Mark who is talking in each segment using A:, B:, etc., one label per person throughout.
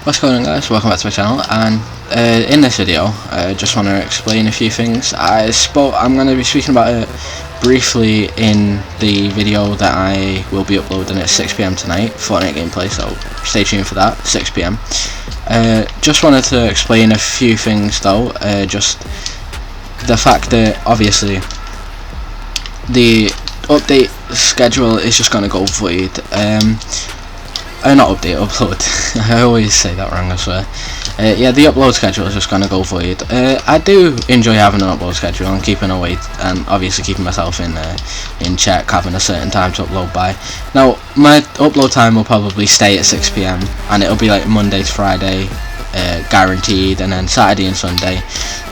A: What's going on, guys? Welcome back to my channel, and in this video I just want to explain a few things. I'm going to be speaking about it briefly in the video that I will be uploading at 6 PM tonight, Fortnite gameplay, so stay tuned for that, 6 PM. Just wanted to explain a few things though, just the fact that obviously the update schedule is just going to go void. Not update, upload. I always say that wrong, I swear. Yeah, the upload schedule is just going to go void. I do enjoy having an upload schedule and keeping away, and obviously keeping myself in check, having a certain time to upload by. Now, my upload time will probably stay at 6 PM, and it'll be like Monday to Friday, guaranteed, and then Saturday and Sunday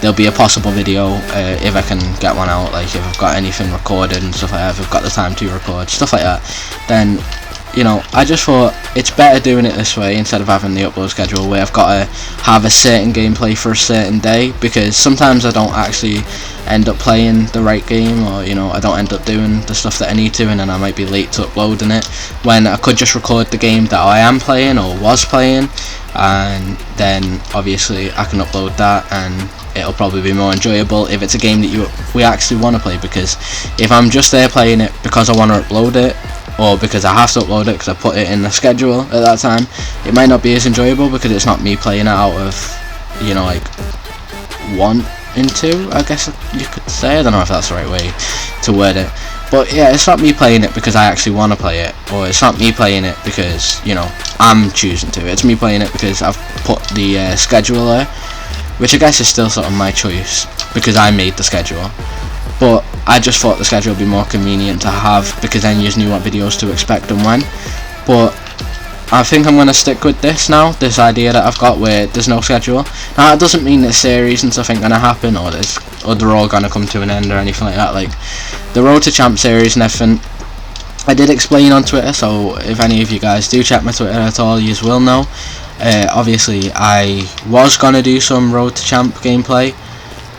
A: there'll be a possible video if I can get one out, like if I've got anything recorded and stuff like that, if I've got the time to record, stuff like that. Then, you know, I just thought it's better doing it this way instead of having the upload schedule where I've got to have a certain gameplay for a certain day, because sometimes I don't actually end up playing the right game, or you know, I don't end up doing the stuff that I need to, and then I might be late to uploading it when I could just record the game that I am playing or was playing, and then obviously I can upload that and it'll probably be more enjoyable if it's a game that we actually want to play. Because if I'm just there playing it because I want to upload it, or because I have to upload it because I put it in the schedule at that time, it might not be as enjoyable because it's not me playing it out of, you know, like want into, I guess you could say. I don't know if that's the right way to word it, but yeah, it's not me playing it because I actually want to play it, or it's not me playing it because, you know, I'm choosing to. It's me playing it because I've put the schedule there, which I guess is still sort of my choice because I made the schedule. But I just thought the schedule would be more convenient to have, because then you just knew what videos to expect and when. But I think I'm going to stick with this now, this idea that I've got where there's no schedule. Now that doesn't mean that series and stuff ain't going to happen, or they're all going to come to an end or anything like that. Like the Road to Champ series and everything, I did explain on Twitter, so if any of you guys do check my Twitter at all, you will know. Obviously I was going to do some Road to Champ gameplay,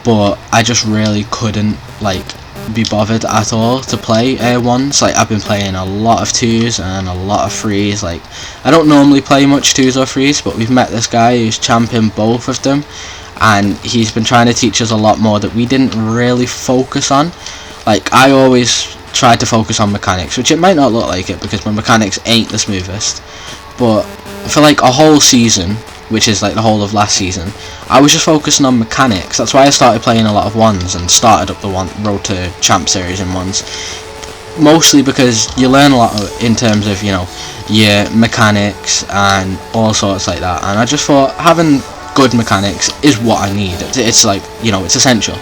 A: but I just really couldn't like be bothered at all to play ones. Like I've been playing a lot of 2s and a lot of 3s. Like I don't normally play much 2s or 3s, but we've met this guy who's championed both of them, and he's been trying to teach us a lot more that we didn't really focus on. Like I always tried to focus on mechanics, which it might not look like it because my mechanics ain't the smoothest, but for like a whole season, which is like the whole of last season, I was just focusing on mechanics. That's why I started playing a lot of 1s and started up the Road to Champ series in 1s, mostly because you learn a lot in terms of, you know, your mechanics and all sorts like that, and I just thought having good mechanics is what I need. It's like, you know, it's essential.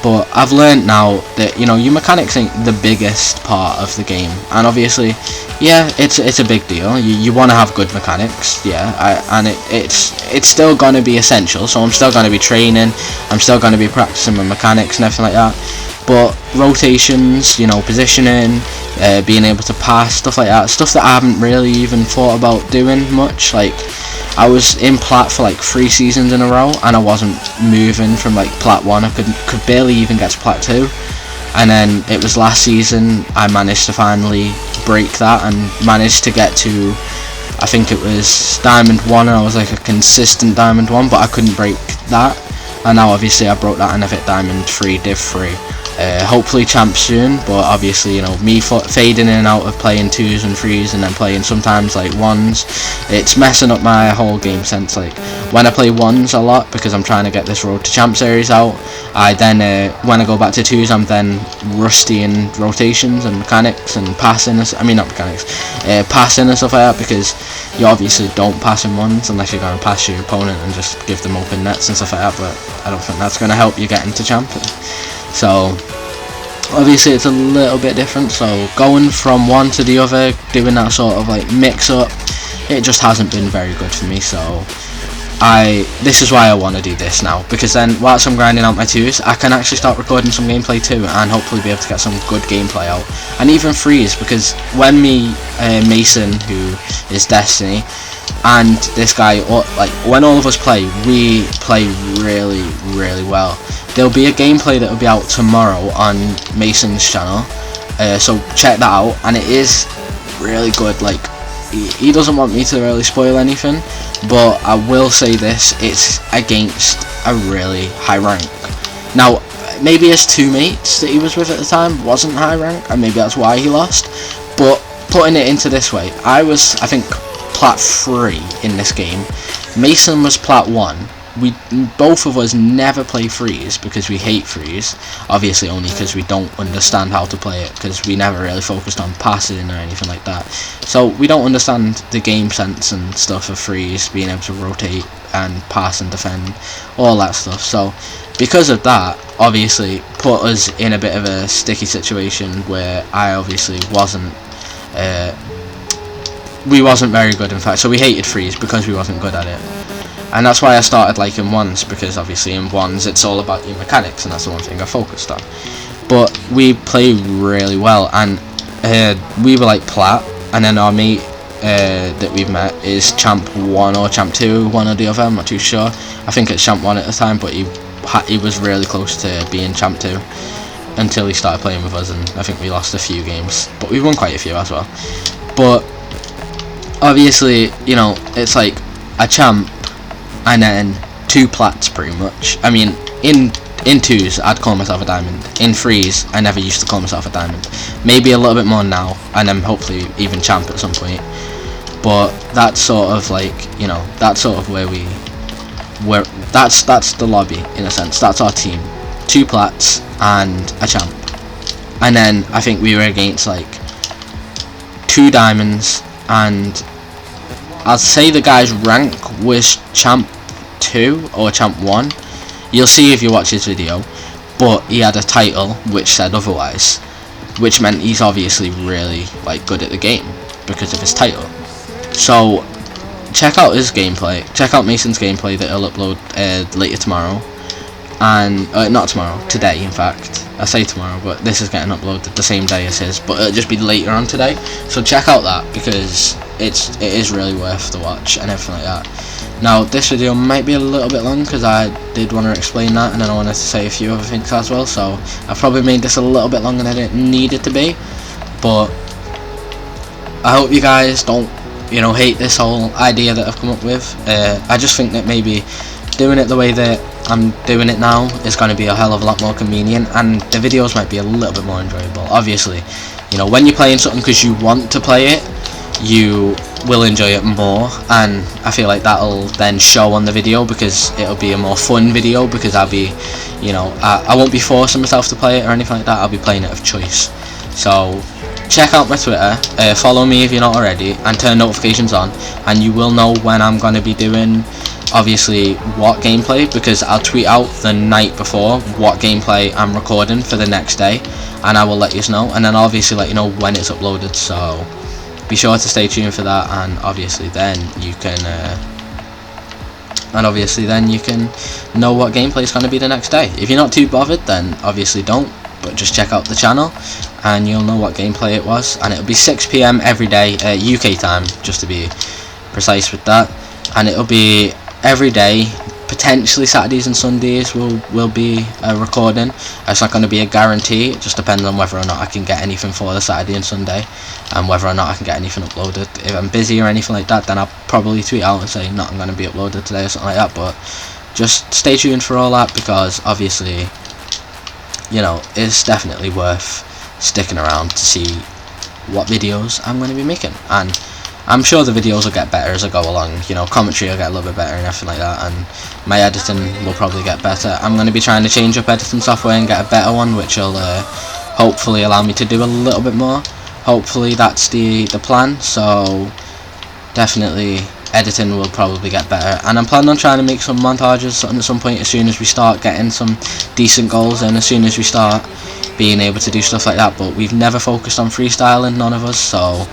A: But I've learned now that, you know, your mechanics ain't the biggest part of the game, and obviously, yeah, it's a big deal. You want to have good mechanics, yeah, and it's still gonna be essential. So I'm still gonna be training, I'm still gonna be practicing my mechanics and everything like that. But rotations, you know, positioning, being able to pass, stuff like that, stuff that I haven't really even thought about doing much. Like I was in Plat for like 3 seasons in a row, and I wasn't moving from like Plat 1. I could barely even get to Plat 2, and then it was last season I managed to finally break that and managed to get to, I think it was Diamond 1, and I was like a consistent Diamond 1, but I couldn't break that, and now obviously I broke that and I've hit Diamond 3, Div 3. Hopefully champ soon, but obviously, you know, me fading in and out of playing 2s and 3s and then playing sometimes like 1s, it's messing up my whole game sense. Like when I play 1s a lot because I'm trying to get this Road to Champ series out, I then when I go back to 2s, I'm then rusty in rotations and mechanics and passing, I mean not mechanics, passing and stuff like that, because you obviously don't pass in 1s unless you're going to pass your opponent and just give them open nets and stuff like that, but I don't think that's going to help you get into champ. So obviously it's a little bit different, so going from one to the other, doing that sort of like mix up, it just hasn't been very good for me. So this is why I want to do this now, because then whilst I'm grinding out my 2s, I can actually start recording some gameplay too, and hopefully be able to get some good gameplay out, and even 3s, because when Mason, who is Destiny, and this guy, like when all of us play, we play really, really well. There'll be a gameplay that will be out tomorrow on Mason's channel, so check that out, and it is really good. Like he doesn't want me to really spoil anything, but I will say this, it's against a really high rank. Now, maybe his two mates that he was with at the time wasn't high rank, and maybe that's why he lost, but putting it into this way, I was, I think, plat 3 in this game, Mason was plat 1, we both of us never play freeze because we hate freeze, obviously only because we don't understand how to play it, because we never really focused on passing or anything like that, so we don't understand the game sense and stuff of freeze, being able to rotate and pass and defend, all that stuff. So because of that, obviously put us in a bit of a sticky situation where I obviously wasn't we wasn't very good, in fact, so we hated freeze because we wasn't good at it. And that's why I started liking ones, because obviously in ones it's all about your mechanics, and that's the one thing I focused on. But we played really well, and we were like plat, and then our mate that we've met is champ 1 or champ 2, one or the other, I'm not too sure. I think it's champ 1 at the time, but he was really close to being champ 2 until he started playing with us, and I think we lost a few games, but we won quite a few as well. But obviously, you know, it's like a champ and then 2 plats pretty much. I mean, in 2s I'd call myself a diamond. In 3s I never used to call myself a diamond. Maybe a little bit more now, and then hopefully even champ at some point. But that's sort of like, you know, that's sort of where that's the lobby in a sense. That's our team. 2 plats and a champ. And then I think we were against like 2 diamonds, and I'd say the guy's rank was champ 2 or champ 1. You'll see if you watch his video, but he had a title which said otherwise, which meant he's obviously really like good at the game because of his title. So check out his gameplay, check out Mason's gameplay that he'll upload later tomorrow, and not tomorrow, today in fact. I say tomorrow, but this is getting uploaded the same day as his, but it'll just be later on today, so check out that because it is really worth the watch and everything like that. Now this video might be a little bit long because I did want to explain that, and then I wanted to say a few other things as well, so I've probably made this a little bit longer than it needed to be, but I hope you guys don't, you know, hate this whole idea that I've come up with. I just think that maybe doing it the way that I'm doing it now is going to be a hell of a lot more convenient, and the videos might be a little bit more enjoyable. Obviously, you know, when you're playing something because you want to play it, you will enjoy it more, and I feel like that'll then show on the video because it'll be a more fun video, because I'll be, you know, I won't be forcing myself to play it or anything like that. I'll be playing it of choice. So check out my Twitter, follow me if you're not already, and turn notifications on, and you will know when I'm going to be doing obviously what gameplay, because I'll tweet out the night before what gameplay I'm recording for the next day, and I will let you know, and then I'll obviously let you know when it's uploaded, so be sure to stay tuned for that. And obviously then you can know what gameplay is going to be the next day. If you're not too bothered, then obviously don't, but just check out the channel and you'll know what gameplay it was, and it'll be 6 PM every day, UK time, just to be precise with that, and it'll be every day. Potentially Saturdays and Sundays will be a recording. It's not going to be a guarantee, it just depends on whether or not I can get anything for the Saturday and Sunday, and whether or not I can get anything uploaded. If I'm busy or anything like that, then I'll probably tweet out and say nothing going to be uploaded today or something like that, but just stay tuned for all that, because obviously, you know, it's definitely worth sticking around to see what videos I'm going to be making, and I'm sure the videos will get better as I go along. You know, commentary will get a little bit better and everything like that, and my editing will probably get better. I'm going to be trying to change up editing software and get a better one, which will hopefully allow me to do a little bit more. Hopefully that's the plan, so definitely editing will probably get better, and I'm planning on trying to make some montages at some point as soon as we start getting some decent goals, and as soon as we start being able to do stuff like that. But we've never focused on freestyling, none of us, so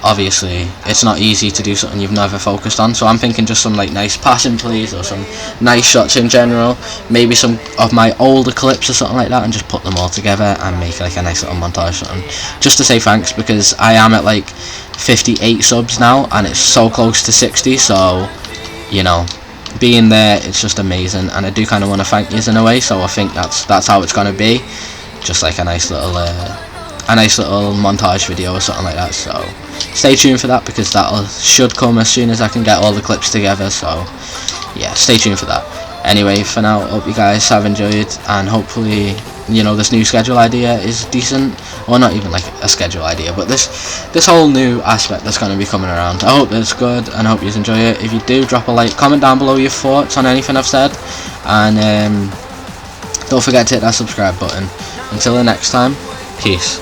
A: obviously it's not easy to do something you've never focused on, so I'm thinking just some like nice passing plays or some nice shots in general, maybe some of my older clips or something like that, and just put them all together and make like a nice little montage or something, just to say thanks, because I am at like 58 subs now and it's so close to 60, so you know, being there, it's just amazing, and I do kind of want to thank you in a way, so I think that's how it's going to be, just like a nice little a nice little montage video or something like that. So stay tuned for that, because that should come as soon as I can get all the clips together. So yeah, stay tuned for that. Anyway, for now, hope you guys have enjoyed, and hopefully, you know, this new schedule idea is decent, or not even like a schedule idea, but this whole new aspect that's going to be coming around. I hope it's good, and I hope you enjoy it. If you do, drop a like, comment down below your thoughts on anything I've said, and don't forget to hit that subscribe button. Until the next time, peace.